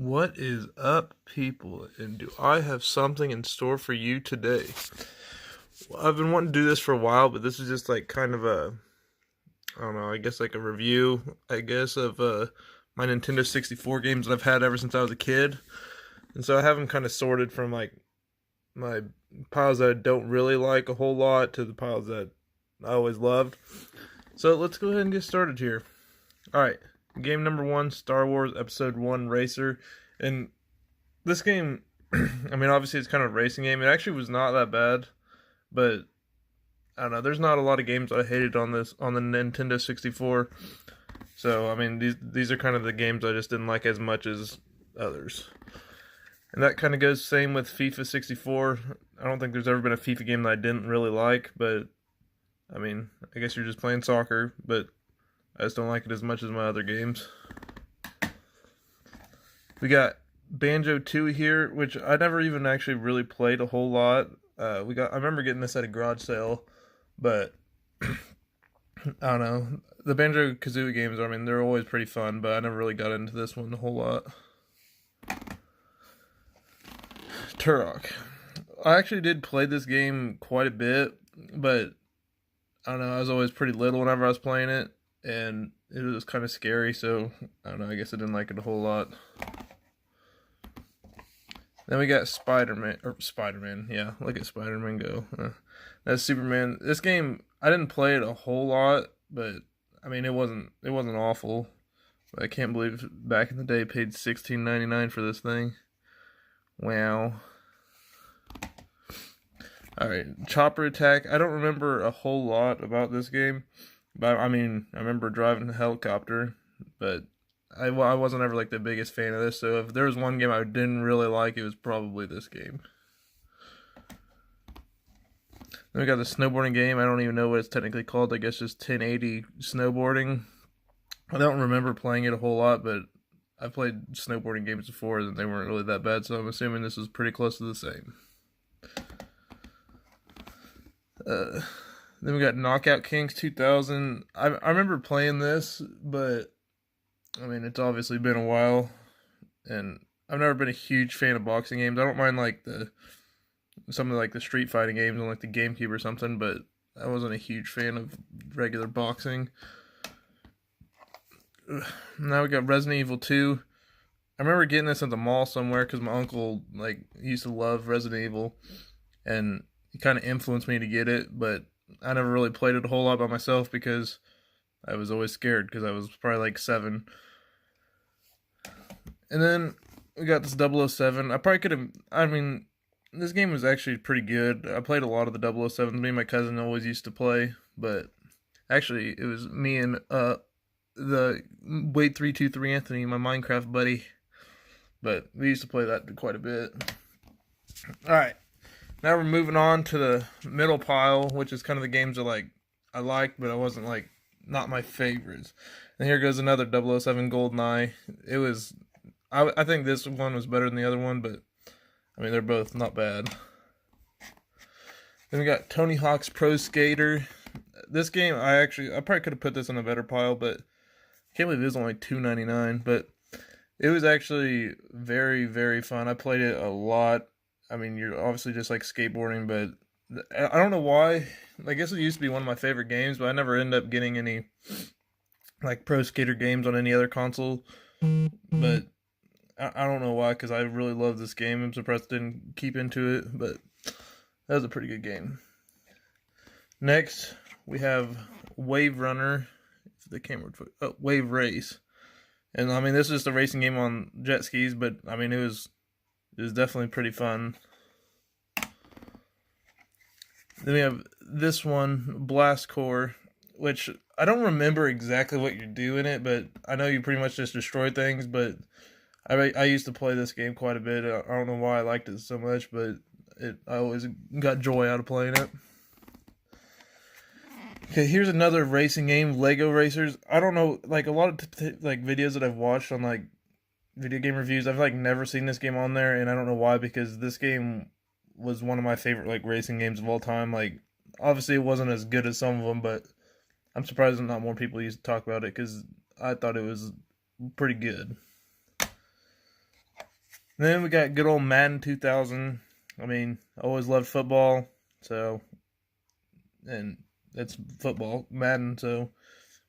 What is up, people? And do I have something in store for you today? Well, I've been wanting to do this for a while, but this is just like kind of I don't know, I guess like a review, of my Nintendo 64 games that I've had ever since I was a kid. And so I have them kind of sorted from like my piles that I don't really like a whole lot to the piles that I always loved. So let's go ahead and get started here. All right. Game number 1, Star Wars Episode 1 Racer. And this game, I mean, obviously it's kind of a racing game. It actually was not that bad, but I don't know. There's not a lot of games I hated on the Nintendo 64. So, I mean, these are kind of the games I just didn't like as much as others. And that kind of goes same with FIFA 64. I don't think there's ever been a FIFA game that I didn't really like, but I mean, I guess you're just playing soccer, but I just don't like it as much as my other games. We got Banjo-Tooie here, which I never even actually really played a whole lot. I remember getting this at a garage sale, but I don't know. The Banjo-Kazooie games, I mean, they're always pretty fun, but I never really got into this one a whole lot. Turok. I actually did play this game quite a bit, but I don't know, I was always pretty little whenever I was playing it, and it was kind of scary, so I don't know, I guess I didn't like it a whole lot. Then we got Spider-Man, yeah, look at Spider-Man go. That's Superman. This game, I didn't play it a whole lot, but I mean, it wasn't awful. But I can't believe back in the day I paid $16.99 for this thing. Wow. Alright, Chopper Attack. I don't remember a whole lot about this game. But I mean, I remember driving a helicopter. But I wasn't ever like the biggest fan of this. So if there was one game I didn't really like, it was probably this game. Then we got the snowboarding game. I don't even know what it's technically called. I guess just 1080 snowboarding. I don't remember playing it a whole lot, but I played snowboarding games before and they weren't really that bad. So I'm assuming this was pretty close to the same. Then we got Knockout Kings 2000. I remember playing this, but I mean, it's obviously been a while, and I've never been a huge fan of boxing games. I don't mind like some of like the street fighting games on like the GameCube or something, but I wasn't a huge fan of regular boxing. Now we got Resident Evil 2. I remember getting this at the mall somewhere because my uncle like used to love Resident Evil, and he kind of influenced me to get it, but I never really played it a whole lot by myself because I was always scared because I was probably like 7. And then we got this 007. I probably could have, I mean, this game was actually pretty good. I played a lot of the 007s. Me and my cousin always used to play, but actually it was me and the Wait 323 Anthony, my Minecraft buddy. But we used to play that quite a bit. Alright. Now we're moving on to the middle pile, which is kind of the games that I liked, but I wasn't like not my favorites. And here goes another 007 GoldenEye. It was, I think this one was better than the other one, but I mean they're both not bad. Then we got Tony Hawk's Pro Skater. This game I probably could have put this in a better pile, but I can't believe it was only $2.99. But it was actually very, very fun. I played it a lot. I mean, you're obviously just like skateboarding, but I don't know why. I guess it used to be one of my favorite games, but I never ended up getting any like Pro Skater games on any other console. But I don't know why, because I really love this game. I'm surprised I didn't keep into it, but that was a pretty good game. Next, we have Wave Runner. If the camera would Wave Race. And I mean, this is just a racing game on jet skis, but I mean, it was definitely pretty fun. Then we have this one, Blast Corps, which I don't remember exactly what you do in it, but I know you pretty much just destroy things, but I used to play this game quite a bit. I don't know why I liked it so much, but I always got joy out of playing it. Okay, here's another racing game, Lego Racers. I don't know, like a lot of like videos that I've watched on like video game reviews, I've like never seen this game on there, and I don't know why, because this game was one of my favorite like racing games of all time. Like obviously it wasn't as good as some of them, but I'm surprised that not more people used to talk about it because I thought it was pretty good. And then we got good old Madden 2000. I mean, I always loved football, so, and it's football, Madden, so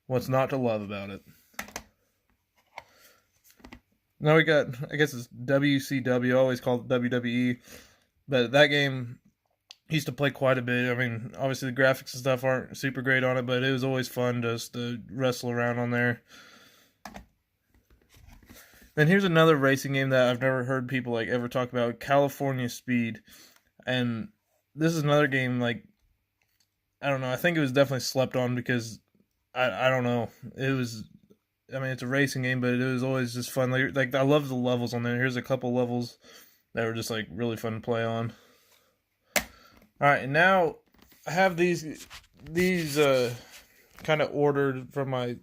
what's not to love about it? Now we got, I guess it's WCW, I always call it WWE, but that game used to play quite a bit. I mean, obviously the graphics and stuff aren't super great on it, but it was always fun just to wrestle around on there. Then here's another racing game that I've never heard people like ever talk about, California Speed. And this is another game, like, I don't know, I think it was definitely slept on because I don't know. It was, I mean, it's a racing game, but it was always just fun. Like I love the levels on there. Here's a couple levels that were just like really fun to play on. All right, and now I have these kind of ordered from my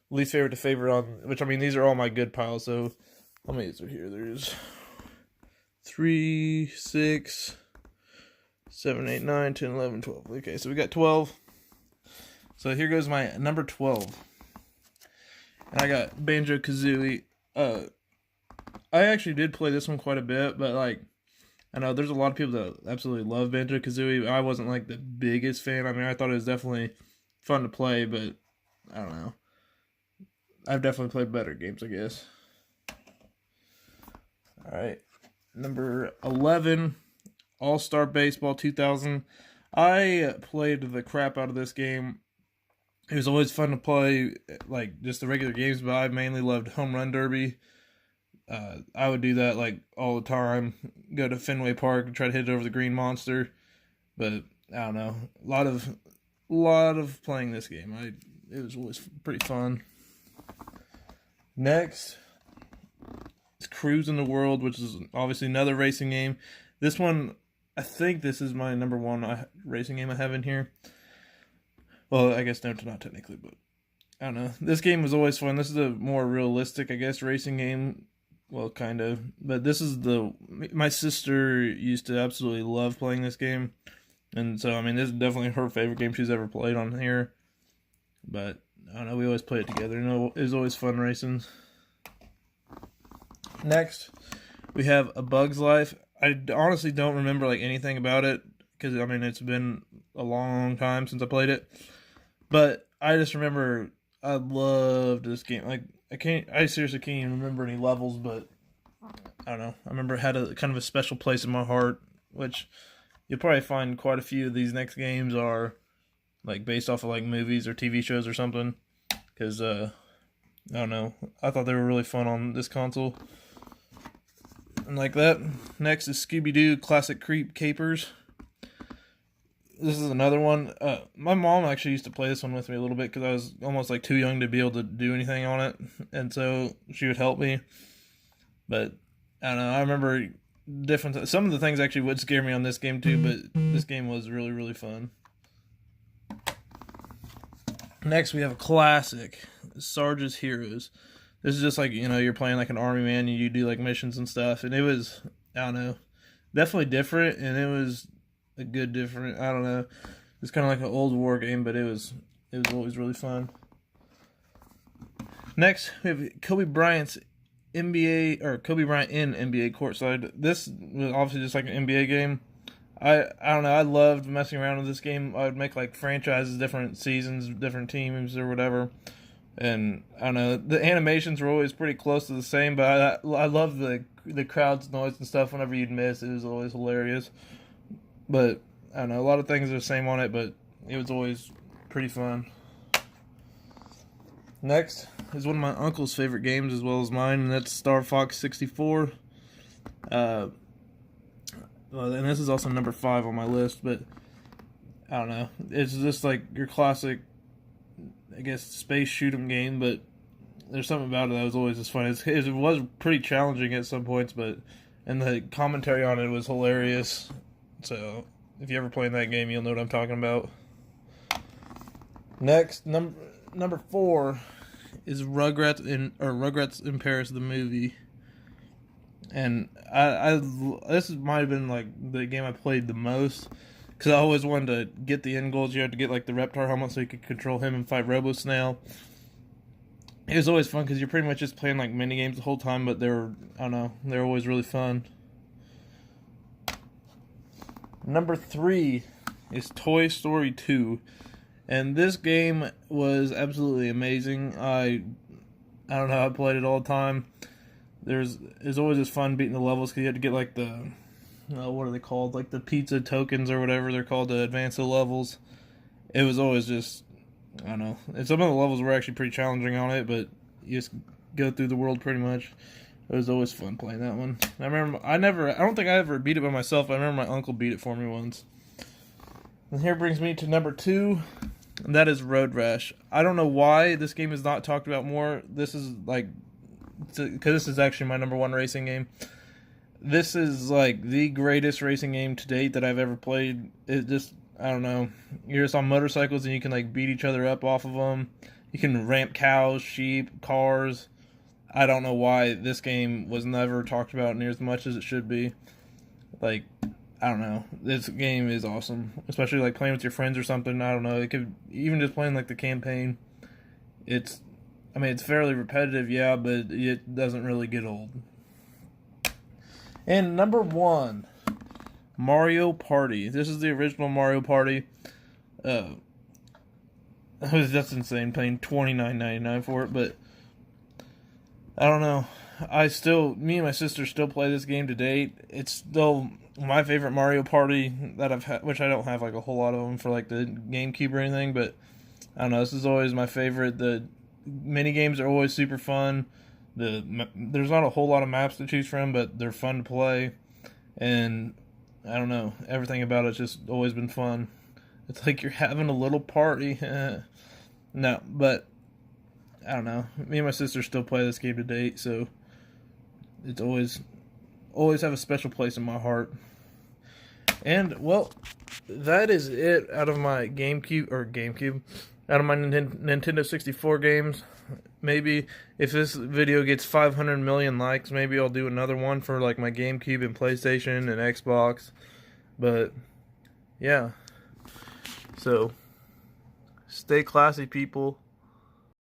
least favorite to favorite on, which I mean these are all my good piles. So let me see here. There's 3, 6, 7, 8, 9, 10, 11, 12. Okay, so we got 12. So here goes my number 12. And I got Banjo-Kazooie. I actually did play this one quite a bit, but like, I know there's a lot of people that absolutely love Banjo-Kazooie. I wasn't like the biggest fan. I mean, I thought it was definitely fun to play, but I don't know. I've definitely played better games, I guess. Alright. Number 11, All-Star Baseball 2000. I played the crap out of this game. It was always fun to play, like, just the regular games, but I mainly loved Home Run Derby. I would do that, like, all the time. Go to Fenway Park and try to hit it over the Green Monster. But, I don't know. A lot of playing this game. It was always pretty fun. Next, it's Cruising the World, which is obviously another racing game. This one, I think this is my number one racing game I have in here. Well, I guess no, not technically, but I don't know. This game was always fun. This is a more realistic, I guess, racing game. Well, kind of. But this is my sister used to absolutely love playing this game. And so, I mean, this is definitely her favorite game she's ever played on here. But, I don't know, we always play it together. It was always fun racing. Next, we have A Bug's Life. I honestly don't remember, like, anything about it. Because, I mean, it's been a long time since I played it. But I just remember I loved this game. Like, I seriously can't even remember any levels, but I don't know. I remember it had a kind of a special place in my heart, which you'll probably find quite a few of these next games are like based off of like movies or TV shows or something. Because, I don't know. I thought they were really fun on this console. And like that. Next is Scooby-Doo Classic Creep Capers. This is another one. My mom actually used to play this one with me a little bit because I was almost like too young to be able to do anything on it, and so she would help me. But I don't know. I remember some of the things actually would scare me on this game too, but this game was really, really fun. Next, we have a classic, Sarge's Heroes. This is just like, you know, you're playing like an army man and you do like missions and stuff, and it was, I don't know, definitely different, and it was a good different, I don't know, it's kind of like an old war game, but it was always really fun. Next, we have Kobe Bryant in NBA Courtside. This was obviously just like an NBA game. I don't know, I loved messing around with this game. I would make like franchises, different seasons, different teams or whatever. And I don't know, the animations were always pretty close to the same, but I love the crowd's noise and stuff whenever you'd miss. It was always hilarious. But, I don't know, a lot of things are the same on it, but it was always pretty fun. Next is one of my uncle's favorite games as well as mine, and that's Star Fox 64. And this is also number 5 on my list, but I don't know. It's just like your classic, I guess, space shoot 'em game, but there's something about it that was always just fun. It was pretty challenging at some points, and the commentary on it was hilarious. So, if you ever play that game, you'll know what I'm talking about. Next, number 4 is Rugrats in Paris, the movie. And this might have been like the game I played the most, because I always wanted to get the end goals. You had to get like the Reptar helmet so you could control him and fight Robo Snail. it was always fun because you're pretty much just playing like mini games the whole time, but I don't know, they're always really fun. Number 3 is Toy Story 2, and this game was absolutely amazing. I don't know, I played it all the time. It's always just fun beating the levels because you had to get like the what are they called, like the pizza tokens or whatever they're called to advance the levels. It was always just, I don't know. And some of the levels were actually pretty challenging on it, but you just go through the world pretty much. It was always fun playing that one. I don't think I ever beat it by myself. I remember my uncle beat it for me once. And here brings me to number 2, and that is Road Rash. I don't know why this game is not talked about more. This is like, because this is actually my number 1 racing game. This is like the greatest racing game to date that I've ever played. It just, I don't know. You're just on motorcycles and you can like beat each other up off of them. You can ramp cows, sheep, cars. I don't know why this game was never talked about near as much as it should be. Like, I don't know. This game is awesome. Especially like playing with your friends or something. I don't know. It could, even just playing like the campaign. It's fairly repetitive, yeah, but it doesn't really get old. And number 1, Mario Party. This is the original Mario Party. That's insane, paying $29.99 for it, but I don't know. Me and my sister still play this game to date. It's still my favorite Mario Party that I've had, which I don't have like a whole lot of them for like the GameCube or anything, but I don't know. This is always my favorite. The mini games are always super fun. There's not a whole lot of maps to choose from, but they're fun to play, and I don't know, everything about it's just always been fun. It's like you're having a little party. No, but I don't know. Me and my sister still play this game to date, so it's always have a special place in my heart. And well, that is it out of my GameCube, out of my Nintendo 64 games. Maybe if this video gets 500 million likes, maybe I'll do another one for like my GameCube and PlayStation and Xbox. But yeah, so stay classy, people.